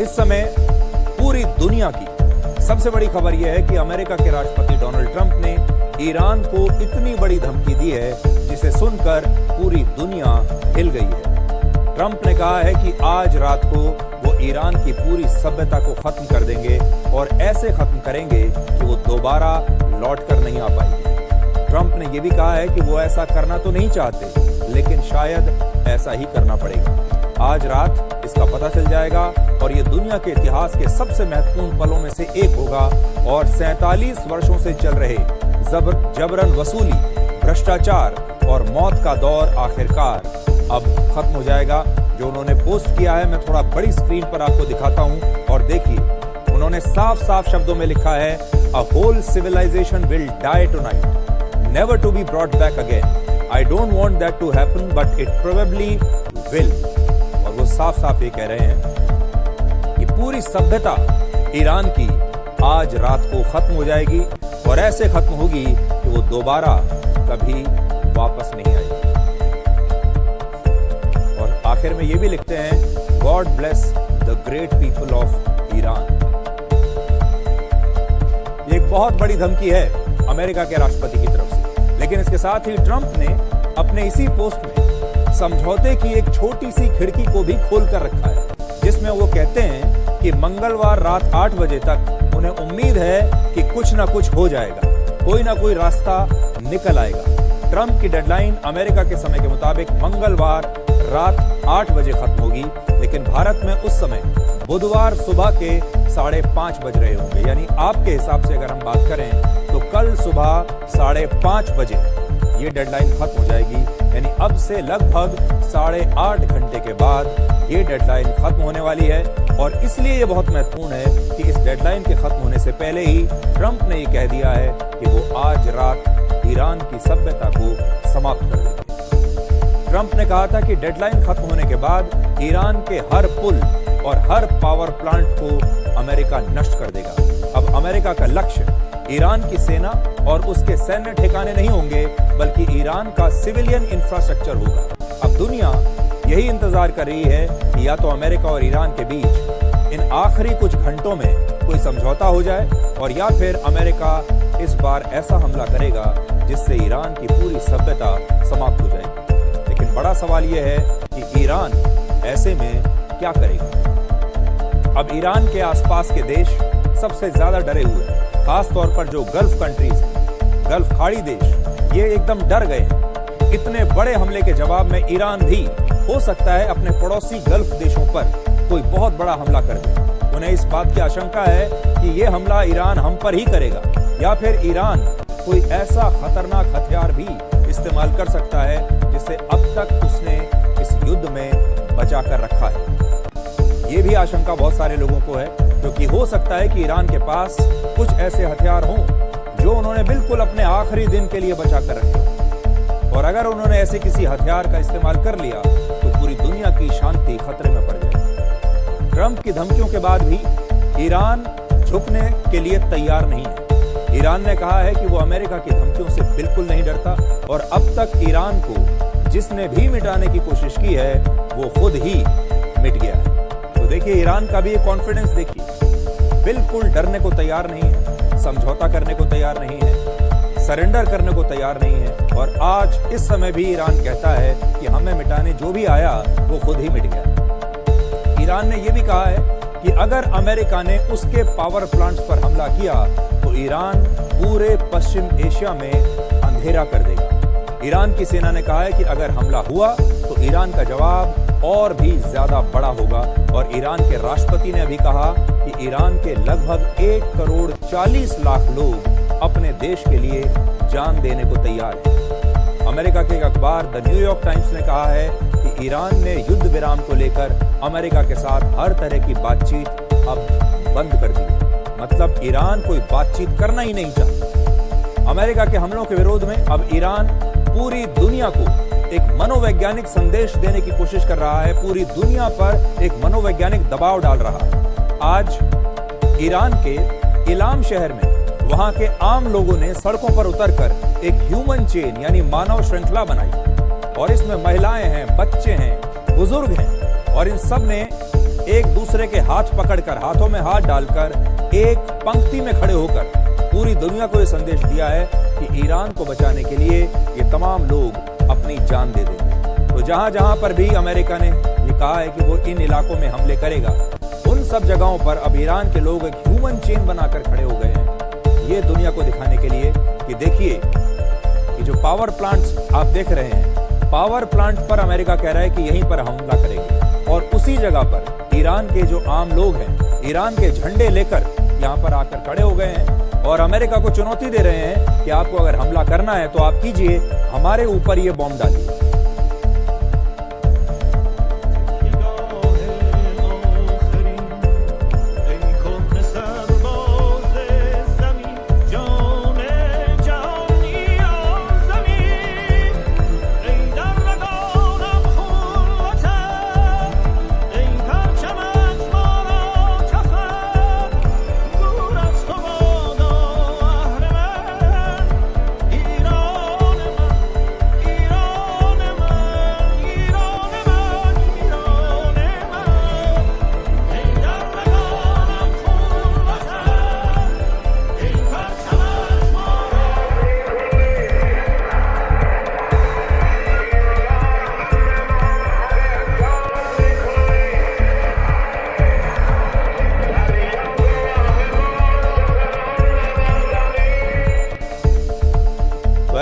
इस समय पूरी दुनिया की सबसे बड़ी खबर यह है कि अमेरिका के राष्ट्रपति डोनाल्ड ट्रंप ने ईरान को इतनी बड़ी धमकी दी है जिसे सुनकर पूरी दुनिया हिल गई है। ट्रंप ने कहा है कि आज रात को वो ईरान की पूरी सभ्यता को खत्म कर देंगे और ऐसे खत्म करेंगे कि वो दोबारा लौट कर नहीं आ पाएगी। ट्रंप ने यह भी कहा है कि वो ऐसा करना तो नहीं चाहते, लेकिन शायद ऐसा ही करना पड़ेगा। आज रात इसका पता चल जाएगा और ये दुनिया के इतिहास के सबसे महत्वपूर्ण पलों में से एक होगा और 47 वर्षों से चल रहे जबरन वसूली, भ्रष्टाचार और मौत का दौर आखिरकार अब खत्म हो जाएगा। जो उन्होंने पोस्ट किया है मैं थोड़ा बड़ी स्क्रीन पर आपको दिखाता हूं और देखिए, उन्होंने साफ साफ शब्दों में लिखा है, a whole civilization will die tonight, never to be brought back again. I don't want that to happen but it probably will. और वो साफ साफ ये कह रहे हैं कि पूरी सभ्यता ईरान की आज रात को खत्म हो जाएगी और ऐसे खत्म होगी कि वो दोबारा कभी वापस नहीं आएगी। और आखिर में ये भी लिखते हैं, God bless the great people of Iran. ये एक बहुत बड़ी धमकी है अमेरिका के राष्ट्रपति की तरफ से, लेकिन इसके साथ ही ट्रंप ने अपने इसी पोस्ट में समझौते की एक छोटी सी खिड़की को भी खोल कर रखा है, जिसमें वो कहते हैं कि मंगलवार रात 8 बजे तक उन्हें उम्मीद है कि कुछ ना कुछ हो जाएगा, कोई ना कोई रास्ता निकल आएगा। ट्रंप की डेडलाइन अमेरिका के समय के मुताबिक मंगलवार रात 8 बजे खत्म होगी, लेकिन भारत में उस समय बुधवार सुबह के 5:30 बज रहे होंगे। यानी आपके हिसाब से अगर हम बात करें तो कल सुबह 5:30 बजे ये डेडलाइन खत्म हो जाएगी। यानी अब से लगभग 8.5 घंटे के बाद ये डेडलाइन खत्म होने वाली है। और इसलिए ये बहुत महत्वपूर्ण है कि इस डेडलाइन के खत्म होने से पहले ही ट्रंप ने ये कह दिया है कि वो आज रात ईरान की सभ्यता को समाप्त कर देंगे। ट्रंप ने कहा था कि डेडलाइन खत्म होने के बाद ईरान के हर पुल और हर पावर प्लांट को अमेरिका नष्ट कर देगा। अब अमेरिका का लक्ष्य ईरान की सेना और उसके सैन्य ठिकाने नहीं होंगे, बल्कि ईरान का सिविलियन इंफ्रास्ट्रक्चर होगा। अब दुनिया यही इंतजार कर रही है कि या तो अमेरिका और ईरान के बीच इन आखिरी कुछ घंटों में कोई समझौता हो जाए और या फिर अमेरिका इस बार ऐसा हमला करेगा जिससे ईरान की पूरी सभ्यता समाप्त हो जाएगी। लेकिन बड़ा सवाल यह है कि ईरान ऐसे में क्या करेगा। अब ईरान के आसपास के देश सबसे ज्यादा डरे हुए हैं, खास तौर पर जो गल्फ कंट्रीज हैं, गल्फ खाड़ी देश, ये एकदम डर गए हैं। इतने बड़े हमले के जवाब में ईरान भी हो सकता है अपने पड़ोसी गल्फ देशों पर कोई बहुत बड़ा हमला कर दे। उन्हें इस बात की आशंका है कि ये हमला ईरान हम पर ही करेगा या फिर ईरान कोई ऐसा खतरनाक हथियार भी इस्तेमाल कर सकता है जिसे अब तक उसने इस युद्ध में बचा कर रखा है। ये भी आशंका बहुत सारे लोगों को है, क्योंकि हो सकता है कि ईरान के पास कुछ ऐसे हथियार हों जो उन्होंने बिल्कुल अपने आखिरी दिन के लिए बचा कर रखे हों। और अगर उन्होंने ऐसे किसी हथियार का इस्तेमाल कर लिया तो पूरी दुनिया की शांति खतरे में पड़ जाएगी। ट्रंप की धमकियों के बाद भी ईरान झुकने के लिए तैयार नहीं है। ईरान ने कहा है कि वो अमेरिका की धमकियों से बिल्कुल नहीं डरता और अब तक ईरान को जिसने भी मिटाने की कोशिश की है वो खुद ही मिट गया है। तो देखिए, ईरान का भी एक कॉन्फिडेंस देखिए, बिल्कुल डरने को तैयार नहीं है, समझौता करने को तैयार नहीं है, सरेंडर करने को तैयार नहीं है। और आज इस समय भी ईरान कहता है कि हमें मिटाने जो भी आया वो खुद ही मिट गया। ईरान ने यह भी कहा है कि अगर अमेरिका ने उसके पावर प्लांट्स पर हमला किया तो ईरान पूरे पश्चिम एशिया में अंधेरा कर देगा। ईरान की सेना ने कहा है कि अगर हमला हुआ तो ईरान का जवाब और भी ज्यादा बड़ा होगा। और ईरान के राष्ट्रपति ने अभी कहा कि ईरान के लगभग 1,40,00,000 लोग अपने देश के लिए जान देने को तैयार हैं। अमेरिका के एक अखबार द न्यूयॉर्क टाइम्स ने कहा है कि ईरान ने युद्ध विराम को लेकर अमेरिका के साथ हर तरह की बातचीत अब बंद कर दी है। मतलब ईरान कोई बातचीत करना ही नहीं चाहता। अमेरिका के हमलों के विरोध में अब ईरान पूरी दुनिया को एक मनोवैज्ञानिक संदेश देने की कोशिश कर रहा है, पूरी दुनिया पर एक मनोवैज्ञानिक दबाव डाल रहा है। आज ईरान के इलाम शहर में वहां के आम लोगों ने सड़कों पर उतरकर एक ह्यूमन चेन यानी मानव श्रृंखला बनाई और इसमें महिलाएं हैं, बच्चे हैं, बुजुर्ग हैं और इन सब ने एक दूसरे के हाथ पकड़कर, हाथों में हाथ डालकर एक पंक्ति में खड़े होकर पूरी दुनिया को यह संदेश दिया है कि ईरान को बचाने के लिए ये तमाम लोग अपनी जान दे देंगे। तो जहां जहां पर भी अमेरिका ने ये कहा है कि वो इन इलाकों में हमले करेगा, उन सब जगहों पर अब ईरान के लोग एक ह्यूमन चेन बनाकर खड़े हो गए हैं, ये दुनिया को दिखाने के लिए कि देखिए ये जो पावर प्लांट्स आप देख रहे हैं, पावर प्लांट पर अमेरिका कह रहा है कि यहीं पर हमला करेंगे, और उसी जगह पर ईरान के जो आम लोग हैं, ईरान के झंडे लेकर यहाँ पर आकर खड़े हो गए हैं और अमेरिका को चुनौती दे रहे हैं कि आपको अगर हमला करना है तो आप कीजिए, हमारे ऊपर ये बॉम्ब डालिए।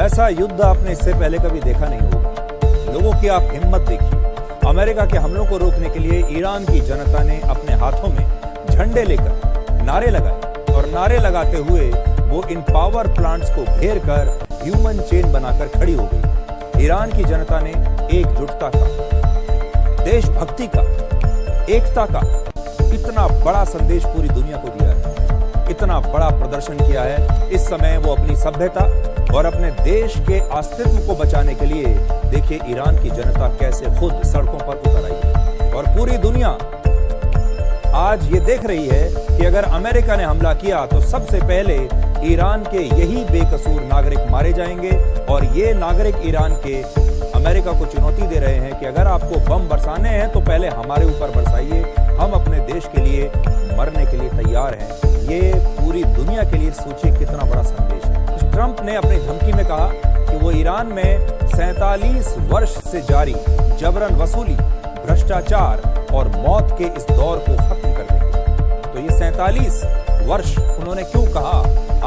ऐसा युद्ध आपने इससे पहले कभी देखा नहीं होगा। लोगों की आप हिम्मत देखिए। अमेरिका के हमलों को रोकने के लिए ईरान की जनता ने अपने हाथों में झंडे लेकर नारे लगाए और नारे लगाते हुए वो इन पावर प्लांट्स को घेर कर ह्यूमन चेन बनाकर खड़ी हो गई। ईरान की जनता ने एकजुटता का, देशभक्ति का, एकता का इतना बड़ा संदेश पूरी दुनिया को दिया है, इतना बड़ा प्रदर्शन किया है। इस समय वो अपनी सभ्यता और अपने देश के अस्तित्व को बचाने के लिए देखिए ईरान की जनता कैसे खुद सड़कों पर उतर आई है। और पूरी दुनिया आज ये देख रही है कि अगर अमेरिका ने हमला किया तो सबसे पहले ईरान के यही बेकसूर नागरिक मारे जाएंगे। और ये नागरिक ईरान के अमेरिका को चुनौती दे रहे हैं कि अगर आपको बम बरसाने हैं तो पहले हमारे ऊपर बरसाइए, हम अपने देश के लिए मरने के लिए तैयार हैं। ये पूरी दुनिया के लिए सोचिए कितना बड़ा संदेश है। ट्रंप ने अपनी धमकी में कहा कि वो ईरान में 47 वर्ष से जारी जबरन वसूली, भ्रष्टाचार और मौत के इस दौर को खत्म कर देंगे। तो ये 47 वर्ष उन्होंने क्यों कहा,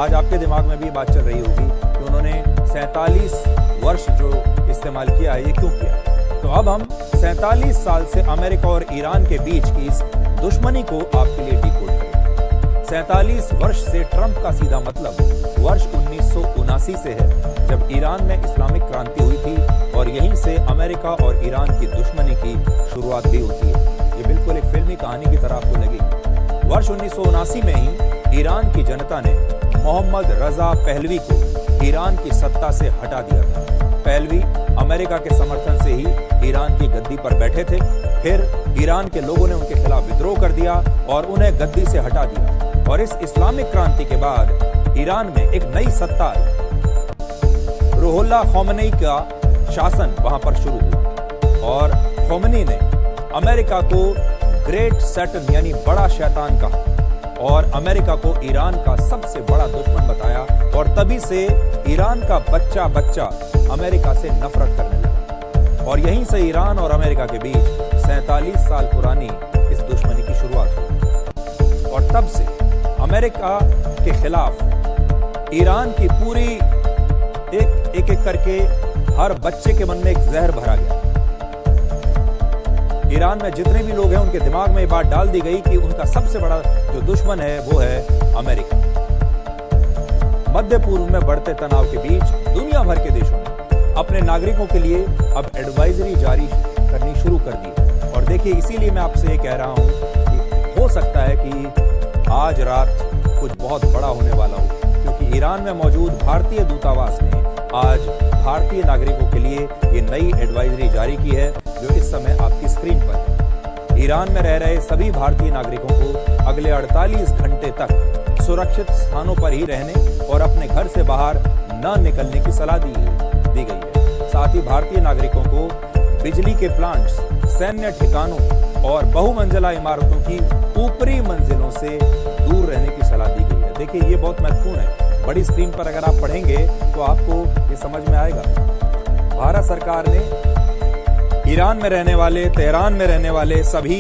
आज आपके दिमाग में भी बात चल रही होगी कि उन्होंने 47 वर्ष जो इस्तेमाल किया है ये क्यों किया। तो अब हम 47 साल से अमेरिका और ईरान के बीच की इस दुश्मनी को आपके लिए डिकोड करेंगे। 47 वर्ष से ट्रंप का सीधा मतलब वर्ष 1979 से है, जब ईरान में इस्लामिक क्रांति हुई थी और यहीं से अमेरिका और ईरान की दुश्मनी की शुरुआत भी होती है। ये बिल्कुल एक फिल्मी कहानी की तरह आपको लगेगी। वर्ष 1979 में ही ईरान की जनता ने मोहम्मद रजा पहलवी को ईरान की सत्ता से हटा दिया था। पहलवी अमेरिका के समर्थन से ही ईरान की गद्दी पर बैठे थे। फिर ईरान के लोगों ने उनके खिलाफ विद्रोह कर दिया और उन्हें गद्दी से हटा दिया। और इस इस्लामिक क्रांति के बाद ईरान में एक नई सत्ता आई। रूहुल्लाह ख़ोमेनी का शासन वहां पर शुरू हुआ और ख़ोमेनी ने अमेरिका को ग्रेट सैटन यानी बड़ा शैतान कहा और अमेरिका को ईरान का सबसे बड़ा दुश्मन बताया। और तभी से ईरान का बच्चा बच्चा अमेरिका से नफरत करने लगा और यहीं से ईरान और अमेरिका के बीच 47 साल पुरानी इस दुश्मनी की शुरुआत हुई। और तब से अमेरिका के खिलाफ ईरान की पूरी एक करके हर बच्चे के मन में एक जहर भरा गया। ईरान में जितने भी लोग हैं उनके दिमाग में ये बात डाल दी गई कि उनका सबसे बड़ा जो दुश्मन है वो है अमेरिका। मध्य पूर्व में बढ़ते तनाव के बीच दुनिया भर के देशों ने अपने नागरिकों के लिए अब एडवाइजरी जारी करनी शुरू कर दी। और देखिए इसीलिए मैं आपसे ये कह रहा हूं कि हो सकता है कि आज रात कुछ बहुत बड़ा होने वाला हो, क्योंकि ईरान में मौजूद भारतीय दूतावास ने आज भारतीय नागरिकों के लिए ये नई एडवाइजरी जारी की है जो इस समय आपकी स्क्रीन पर है। ईरान में रह रहे सभी भारतीय नागरिकों को अगले 48 घंटे तक सुरक्षित स्थानों पर ही रहने और अपने घर से बाहर न निकलने की सलाह दी गई है। साथ ही भारतीय नागरिकों को बिजली के प्लांट्स, सैन्य ठिकानों और बहुमंजिला इमारतों की ऊपरी मंजिलों से दूर रहने की सलाह दी गई है। देखिए, ये बहुत महत्वपूर्ण है। बड़ी स्क्रीन पर अगर आप पढ़ेंगे तो आपको ये समझ में आएगा। भारत सरकार ने ईरान में रहने वाले, तेहरान में रहने वाले सभी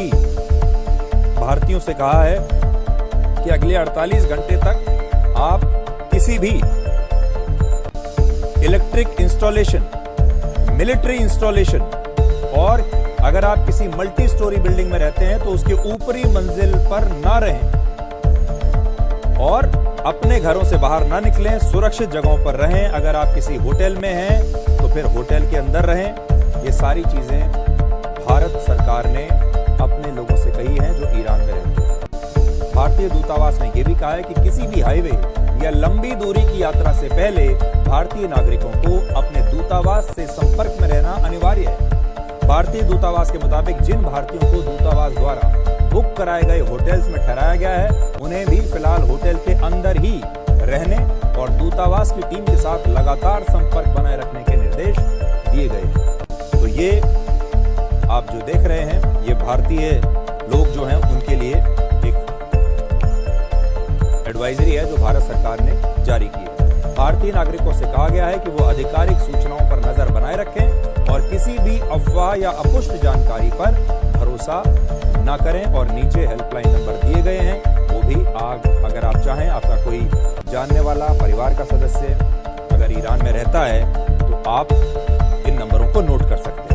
भारतीयों से कहा है कि अगले 48 घंटे तक आप किसी भी इलेक्ट्रिक इंस्टॉलेशन, मिलिट्री इंस्टॉलेशन और अगर आप किसी मल्टी स्टोरी बिल्डिंग में रहते हैं तो उसके ऊपरी मंजिल पर ना रहें और अपने घरों से बाहर ना निकलें, सुरक्षित जगहों पर रहें। अगर आप किसी होटल में हैं तो फिर होटल के अंदर रहें। ये सारी चीजें भारत सरकार ने अपने लोगों से कही हैं जो ईरान में रहते हैं। भारतीय दूतावास ने यह भी कहा है कि किसी भी हाईवे या लंबी दूरी की यात्रा से पहले भारतीय नागरिकों को अपने दूतावास से संपर्क में रहना अनिवार्य है। भारतीय दूतावास के मुताबिक जिन भारतीयों को दूतावास द्वारा बुक कराए गए होटल्स में ठहराया गया है, उन्हें भी फिलहाल होटल के अंदर ही रहने और दूतावास की टीम के साथ लगातार संपर्क बनाए रखने के निर्देश दिए गए हैं। तो ये आप जो देख रहे हैं, ये भारतीय लोग जो हैं उनके लिए एक एडवाइजरी है जो भारत सरकार ने जारी की है। भारतीय नागरिकों से कहा गया है कि वो आधिकारिक सूचनाओं पर नजर बनाए रखें और किसी भी अफवाह या अपुष्ट जानकारी पर भरोसा ना करें। और नीचे हेल्पलाइन नंबर दिए गए हैं, वो भी अगर आप चाहें, आपका कोई जानने वाला, परिवार का सदस्य अगर ईरान में रहता है तो आप इन नंबरों को नोट कर सकते हैं।